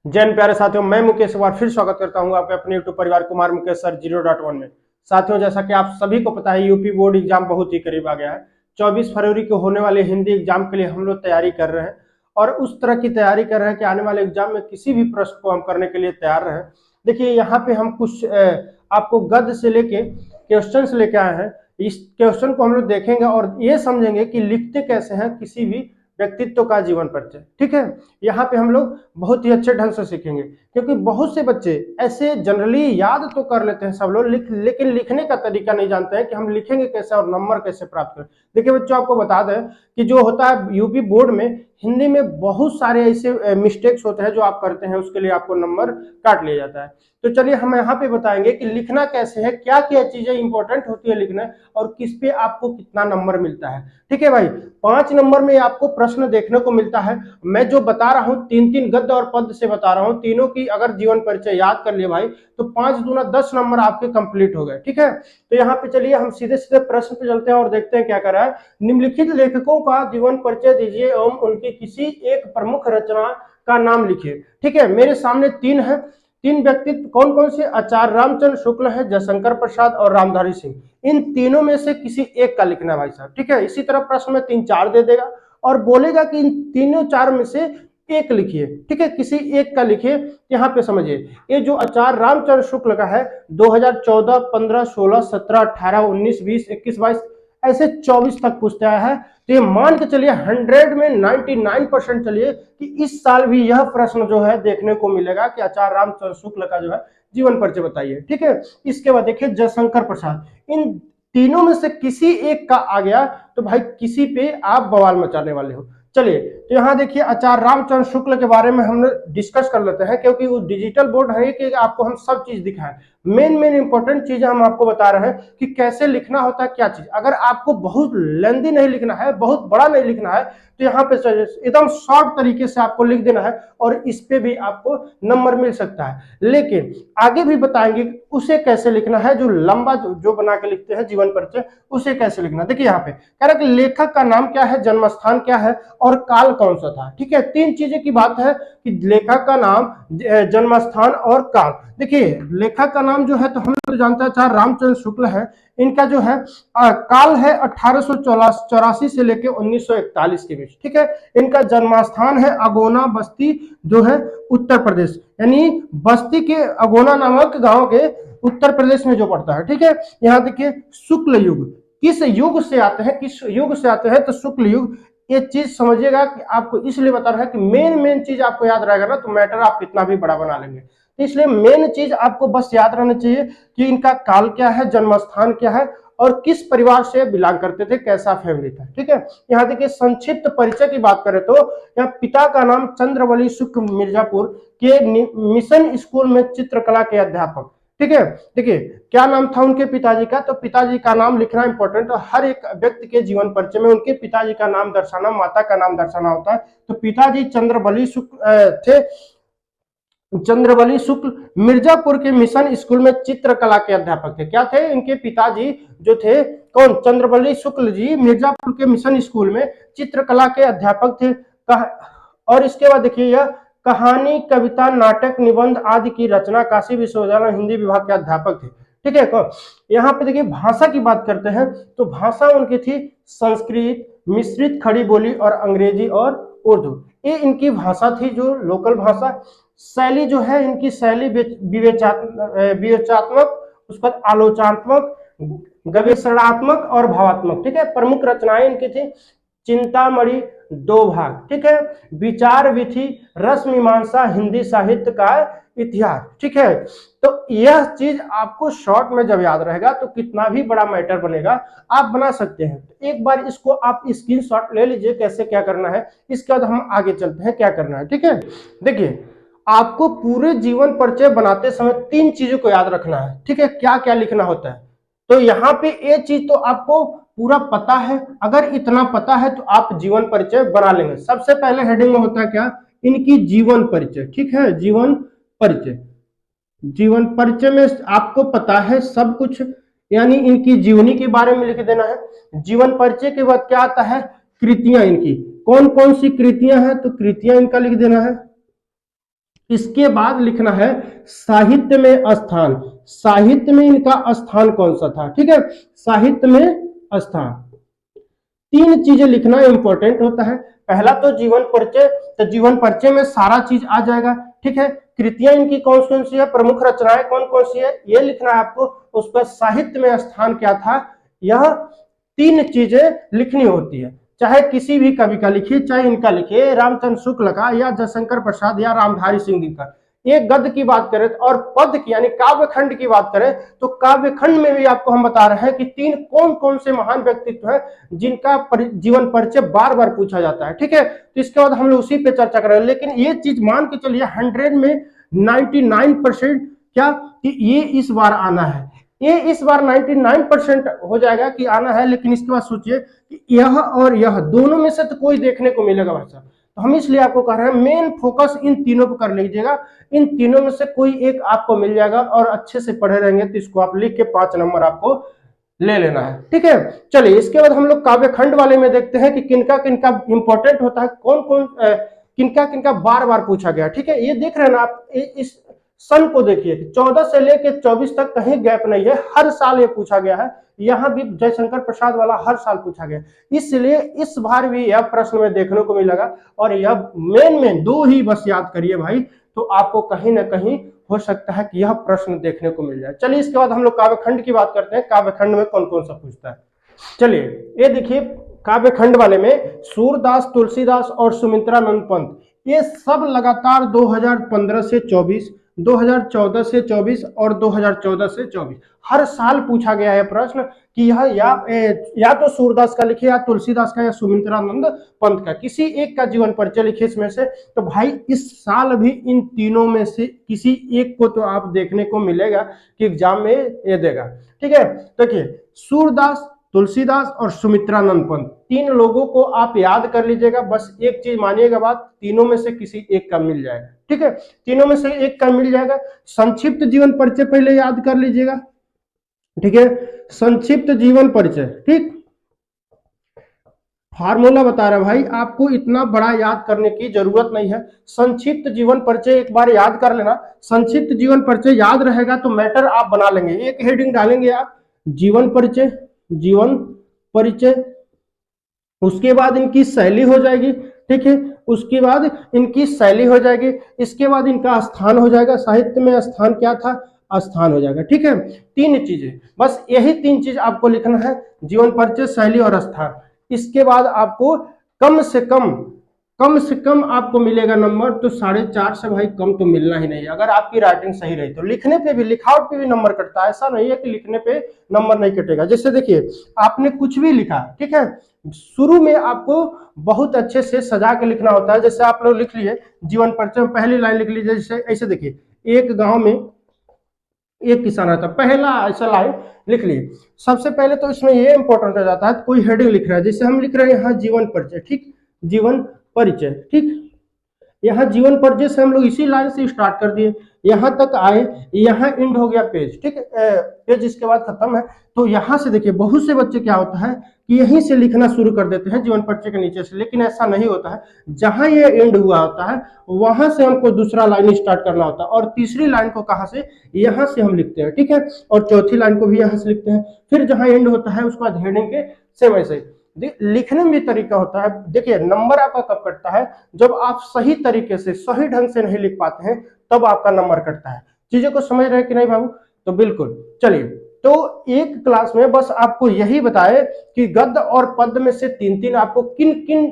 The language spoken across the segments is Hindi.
जैन प्यारे साथियों, मैं मुकेश एक बार फिर स्वागत करता हूं आपके अपने यूट्यूब परिवार कुमार मुकेश सर 0.1 में। साथियों, जैसा कि आप सभी को पता है, यूपी बोर्ड एग्जाम बहुत ही करीब आ गया है। 24 फरवरी को होने वाले हिंदी एग्जाम के लिए हम लोग तैयारी कर रहे हैं और उस तरह की तैयारी कर रहे हैं कि आने वाले एग्जाम में किसी भी प्रश्न को हम करने के लिए तैयार रहें। देखिए, यहाँ पे हम कुछ आपको गद्य से लेके क्वेश्चन लेके आए हैं। इस क्वेश्चन को हम लोग देखेंगे और ये समझेंगे कि लिखते कैसे हैं किसी भी व्यक्तित्व का जीवन परिचय। ठीक है, यहाँ पे हम लोग बहुत ही अच्छे ढंग से सीखेंगे, क्योंकि बहुत से बच्चे ऐसे जनरली याद तो कर लेते हैं सब लोग, लेकिन लिखने का तरीका नहीं जानते हैं कि हम लिखेंगे कैसे और नंबर कैसे प्राप्त करें। देखिए बच्चों, आपको बता दें कि जो होता है यूपी बोर्ड में हिंदी में बहुत सारे ऐसे मिस्टेक्स होते हैं जो आप करते हैं, उसके लिए आपको नंबर काट लिया जाता है। तो चलिए हम यहाँ पे बताएंगे कि लिखना कैसे है, क्या क्या चीजें इंपॉर्टेंट होती है लिखना, और किस पे आपको कितना नंबर मिलता है। ठीक है भाई, 5 नंबर में आपको प्रश्न देखने को मिलता है। मैं जो बता रहा हूँ 3-3 गद्य और पद्य से बता रहा हूँ, तीनों की अगर जीवन परिचय याद कर लिए भाई तो 5 दूना 10 नंबर आपके कंप्लीट हो गए। ठीक है, तो यहाँ पे चलिए हम सीधे सीधे प्रश्न पे चलते हैं और देखते हैं क्या कर रहा है। निम्नलिखित लेखकों का जीवन परिचय दीजिए एवं उनकी किसी एक प्रमुख रचना का नाम लिखिए। ठीक है, मेरे सामने 3 है। 3 व्यक्तित्व कौन कौन से? आचार्य रामचंद्र शुक्ल है, जयशंकर प्रसाद और रामधारी सिंह। इन तीनों में से किसी एक का लिखना है भाई साहब। ठीक है, इसी तरह प्रश्न में 3-4 दे देगा और बोलेगा कि इन तीनों 4 में से एक लिखिए। ठीक है, किसी एक का लिखिए। यहाँ पे समझिए, ये जो आचार्य रामचंद्र शुक्ल का है 2014, 15, 16, 17, 18, 19, 20, 21, 22 ऐसे 24 तक पूछता है। तो ये मान के चलिए 100 में 99% चलिए कि इस साल भी यह प्रश्न जो है देखने को मिलेगा कि आचार्य रामचंद्र शुक्ल का जो है जीवन परिचय बताइए। ठीक है, इसके बाद देखिए जयशंकर प्रसाद। इन तीनों में से किसी एक का आ गया तो भाई किसी पे आप बवाल मचाने वाले हो। चलिए, तो यहाँ देखिए आचार्य रामचंद्र शुक्ल के बारे में हम डिस्कस कर लेते हैं, क्योंकि वो डिजिटल बोर्ड है कि आपको हम सब चीज दिखाएं। मेन इंपॉर्टेंट चीजें हम आपको बता रहे हैं कि कैसे लिखना होता है, क्या चीज। अगर आपको बहुत लेंदी नहीं लिखना है, बहुत बड़ा नहीं लिखना है, तो यहाँ पे एकदम शॉर्ट तरीके से आपको लिख देना है और इस पे भी आपको नंबर मिल सकता है। लेकिन आगे भी बताएंगे उसे कैसे लिखना है, जो लंबा जो बना के लिखते हैं जीवन परिचय, उसे कैसे लिखना। देखिए यहाँ पे कह रहा है कि लेखक का नाम क्या है, जन्म स्थान क्या है और काल कौन सा था। ठीक है, 3 चीजें की बात है कि लेखक का नाम, जन्म स्थान और काल। देखिए लेखक का नाम जो है तो हम लोग जानते हैं आचार्य रामचंद्र शुक्ल है। इनका जो है काल है 1884 से लेकर 1941 के बीच। ठीक है, इनका जन्मस्थान है अगोना बस्ती जो है उत्तर प्रदेश, यानी बस्ती के अगोना नामक गांव के उत्तर प्रदेश में जो पड़ता है। ठीक है, यहाँ देखिए शुक्ल युग, किस युग से आते हैं, किस युग से आते हैं, तो शुक्ल युग। ये चीज समझिएगा कि आपको इसलिए बता रहा है कि मेन चीज आपको याद रहेगा ना, तो मैटर आप कितना भी बड़ा बना लेंगे। तो इसलिए मेन चीज आपको बस याद रहना चाहिए कि इनका काल क्या है, जन्मस्थान क्या है और किस परिवार से बिलोंग करते थे, कैसा फैमिली था। ठीक है, यहाँ देखिए संक्षिप्त परिचय की बात करें तो यहाँ पिता का नाम चंद्रवली शुक्ल, मिर्जापुर के मिशन स्कूल में चित्रकला के अध्यापक। ठीक है, देखिए क्या नाम था उनके पिताजी का, तो पिताजी का नाम लिखना इंपॉर्टेंट है। हर एक व्यक्ति के जीवन परिचय में उनके पिताजी का नाम दर्शाना, माता का नाम दर्शाना होता है। तो पिताजी चंद्रबली शुक्ल थे, चंद्रबली शुक्ल मिर्जापुर के मिशन स्कूल में चित्रकला के अध्यापक थे। क्या थे इनके पिताजी जो थे, कौन? चंद्रबली शुक्ल जी मिर्जापुर के मिशन स्कूल में चित्रकला के अध्यापक थे। और इसके बाद देखिए यह कहानी, कविता, नाटक, निबंध आदि की रचना काशी विश्वविद्यालय हिंदी विभाग के अध्यापक थे। ठीक है, यहाँ पे देखिए भाषा की बात करते हैं तो भाषा उनकी थी संस्कृत, मिश्रित खड़ी बोली और अंग्रेजी और उर्दू। ये इनकी भाषा थी, जो लोकल भाषा। शैली जो है इनकी शैली विवेचात्मक, उस पर आलोचनात्मक, गवेषणात्मक और भावात्मक। ठीक है, प्रमुख रचनाएं इनकी थी चिंतामणि 2 भाग। ठीक है, विचार विधि, रस मीमांसा, हिंदी साहित्य का इतिहास। ठीक है, तो यह चीज आपको शॉर्ट में जब याद रहेगा तो कितना भी बड़ा मैटर बनेगा आप बना सकते हैं। एक बार इसको आप स्क्रीनशॉट ले लीजिए कैसे क्या करना है, इसके बाद हम आगे चलते हैं क्या करना है। ठीक है, देखिए आपको पूरे जीवन परिचय बनाते समय 3 चीजों को याद रखना है। ठीक है, क्या क्या लिखना होता है, तो यहाँ पे ये चीज तो आपको पूरा पता है। अगर इतना पता है तो आप जीवन परिचय बना लेंगे। सबसे पहले हेडिंग में होता है क्या, इनकी जीवन परिचय। ठीक है, जीवन परिचय। जीवन परिचय में आपको पता है सब कुछ, यानी इनकी जीवनी के बारे में लिख देना है। जीवन परिचय के बाद क्या आता है, कृतियां। इनकी कौन कौन सी कृतियां हैं, तो कृतियां इनका लिख देना है। इसके बाद लिखना है साहित्य में स्थान। साहित्य में इनका स्थान कौन सा था, ठीक है, साहित्य में स्थान। तीन चीजें लिखना इंपॉर्टेंट होता है। पहला तो जीवन परिचय, तो जीवन परिचय में सारा चीज आ जाएगा, ठीक है। कृतियां इनकी कौन कौन सी है, प्रमुख रचनाएं कौन कौन सी है, ये लिखना है आपको। उसका साहित्य में स्थान क्या था, यह तीन चीजें लिखनी होती है। चाहे किसी भी कवि का लिखिए, चाहे इनका लिखिए, रामचंद्र शुक्ल का या जयशंकर प्रसाद या रामधारी सिंह जी का। एक गद्य की बात करें और पद्य की यानी काव्य खंड की बात करें तो काव्य खंड में भी आपको हम बता रहे हैं कि तीन कौन कौन से महान व्यक्तित्व हैं जिनका जीवन परिचय बार बार पूछा जाता है, ठीक है। तो इसके बाद हम लोग उसी पे चर्चा कर रहे हैं। लेकिन ये चीज मान के चलिए 100 में 99% क्या कि ये इस बार आना है, ये इस बार 99% हो जाएगा कि आना है। लेकिन इसके बाद सोचिए कि यह और यह दोनों में से तो कोई देखने को मिलेगा भाई साहब। तो हम इसलिए आपको कह रहे हैं मेन फोकस इन तीनों पर कर लीजिएगा। इन तीनों में से कोई एक आपको मिल जाएगा और अच्छे से पढ़े रहेंगे तो इसको आप लिख के 5 नंबर आपको ले लेना है, ठीक है। चलिए इसके बाद हम लोग काव्य खंड वाले में देखते हैं कि किनका किनका इंपॉर्टेंट होता है, कौन कौन किनका किनका बार बार पूछा गया, ठीक है। ये देख रहे हैं ना आप, इस सन को देखिए, 14 से लेकर 24 तक कहीं गैप नहीं है, हर साल ये पूछा गया है। यहाँ भी जयशंकर प्रसाद वाला हर साल पूछा गया, इसलिए इस बार भी यह प्रश्न में देखने को मिलेगा। और यह मेन दो ही बस याद करिए भाई, तो आपको कहीं ना कहीं हो सकता है कि यह प्रश्न देखने को मिल जाए। चलिए इसके बाद हम लोग काव्यखंड की बात करते हैं, काव्यखंड में कौन कौन सा पूछता है। चलिए ये देखिए काव्यखंड वाले में सूरदास, तुलसीदास और सुमित्रानंद पंत, ये सब लगातार 2015 से 24, 2014 से 24 और 2014 से 24 हर साल पूछा गया है प्रश्न कि यह या तो सूरदास का लिखे या तुलसीदास का या सुमित्रानंद पंत का, किसी एक का जीवन परिचय लिखे इसमें से। तो भाई इस साल भी इन तीनों में से किसी एक को तो आप देखने को मिलेगा कि एग्जाम में ये देगा, ठीक है। देखिए सूरदास, तुलसीदास और सुमित्रानंद पंत, तीन लोगों को आप याद कर लीजिएगा। बस एक चीज मानिएगा बात, तीनों में से किसी एक का मिल जाएगा, ठीक है, तीनों में से एक का मिल जाएगा। संक्षिप्त जीवन परिचय पहले याद कर लीजिएगा, ठीक है, संक्षिप्त जीवन परिचय, ठीक। फार्मूला बता रहा है भाई, आपको इतना बड़ा याद करने की जरूरत नहीं है। संक्षिप्त जीवन परिचय एक बार याद कर लेना, संक्षिप्त जीवन परिचय याद रहेगा तो मैटर आप बना लेंगे। एक हेडिंग डालेंगे आप, जीवन परिचय, जीवन परिचय, उसके बाद इनकी शैली हो जाएगी, ठीक है, उसके बाद इनकी शैली हो जाएगी, इसके बाद इनका स्थान हो जाएगा, साहित्य में स्थान क्या था, स्थान हो जाएगा, ठीक है। तीन चीजें, बस यही तीन चीज आपको लिखना है, जीवन परिचय, शैली और स्थान। इसके बाद आपको कम से कम आपको मिलेगा नंबर तो 4.5 से भाई कम तो मिलना ही नहीं। अगर आपकी राइटिंग सही रही तो लिखने पे भी, लिखावट पे भी नंबर कटता है, ऐसा नहीं है कि लिखने पे नंबर नहीं कटेगा। जैसे देखिए आपने कुछ भी लिखा, ठीक है, शुरू में आपको बहुत अच्छे से सजा के लिखना होता है। जैसे आप लोग लिख लिए जीवन परिचय में पहली लाइन लिख लीजिए, जैसे ऐसे देखिए, एक गांव में एक किसान रहता, पहला ऐसा लाइन लिख लिए। सबसे पहले तो इसमें ये इंपॉर्टेंट हो जाता है, कोई हेडिंग लिख रहा है, जैसे हम लिख रहे हैं यहाँ जीवन परिचय, ठीक, जीवन परिचय, ठीक, यहाँ जीवन परिचय से हम लोग इसी लाइन से स्टार्ट कर दिए, यहाँ तक आए, यहाँ एंड हो गया पेज, ठीक है, पेज इसके बाद खत्म है। तो यहाँ से देखिए बहुत से बच्चे क्या होता है कि यहीं से लिखना शुरू कर देते हैं जीवन परिचय के नीचे से, लेकिन ऐसा नहीं होता है। जहां ये एंड हुआ होता है वहां से हमको दूसरा लाइन स्टार्ट करना होता है, और तीसरी लाइन को कहां से, यहाँ से हम लिखते हैं, ठीक है, और चौथी लाइन को भी यहाँ से लिखते हैं। फिर जहां एंड होता है उसके बाद हेडिंग के सेम ऐसे लिखने में भी तरीका होता है। देखिए नंबर आपका कब कटता है, जब आप सही तरीके से, सही ढंग से नहीं लिख पाते हैं, तब आपका नंबर कटता है। चीजों को समझ रहे हैं कि नहीं बाबू, तो बिल्कुल। चलिए तो एक क्लास में बस आपको यही बताए कि गद्य और पद्य में से तीन तीन आपको किन किन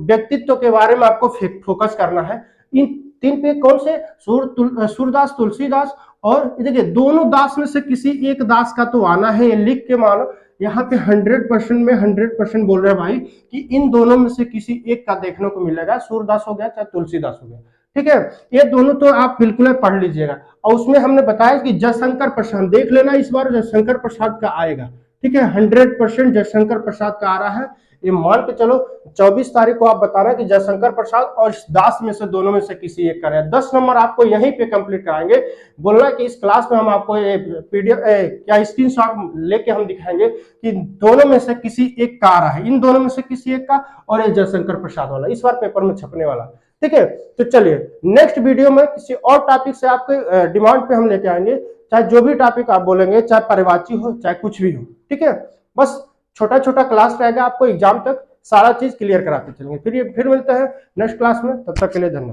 व्यक्तित्व के बारे में आपको फोकस करना है। इन तीन पे कौन से, सूरदास, तुलसीदास, और देखिए दोनों दास में से किसी एक दास का तो आना है, ये लिख के मानो। यहाँ पे 100% में 100% बोल रहे हैं भाई कि इन दोनों में से किसी एक का देखने को मिलेगा, सूरदास हो गया चाहे तुलसीदास हो गया, ठीक है। ये दोनों तो आप बिल्कुल पढ़ लीजिएगा। और उसमें हमने बताया कि जयशंकर प्रसाद देख लेना, इस बार जयशंकर प्रसाद का आएगा, ठीक है, 100% जयशंकर प्रसाद का आ रहा है। ये मान के चलो 24 तारीख को आप बताना कि जयशंकर प्रसाद और दास में से दोनों में से किसी एक का है। 10 नंबर आपको यहीं पे कंप्लीट कराएंगे। बोलना कि इस क्लास में हम आपको पीडीएफ क्या स्क्रीनशॉट लेके हम दिखाएंगे कि दोनों में से किसी एक का आ रहा है, इन दोनों में से किसी एक का, और ये जयशंकर प्रसाद वाला इस बार पेपर में छपने वाला। ठीक है। तो चलिए नेक्स्ट वीडियो में किसी और टॉपिक से आपके डिमांड पे हम लेके आएंगे, चाहे जो भी टॉपिक आप बोलेंगे, चाहे परिवाची हो चाहे कुछ भी हो, ठीक है। बस छोटा छोटा क्लास रहेगा, आपको एग्जाम तक सारा चीज क्लियर कराते चलेंगे। फिर मिलते हैं नेक्स्ट क्लास में, तब तक के लिए धन्यवाद।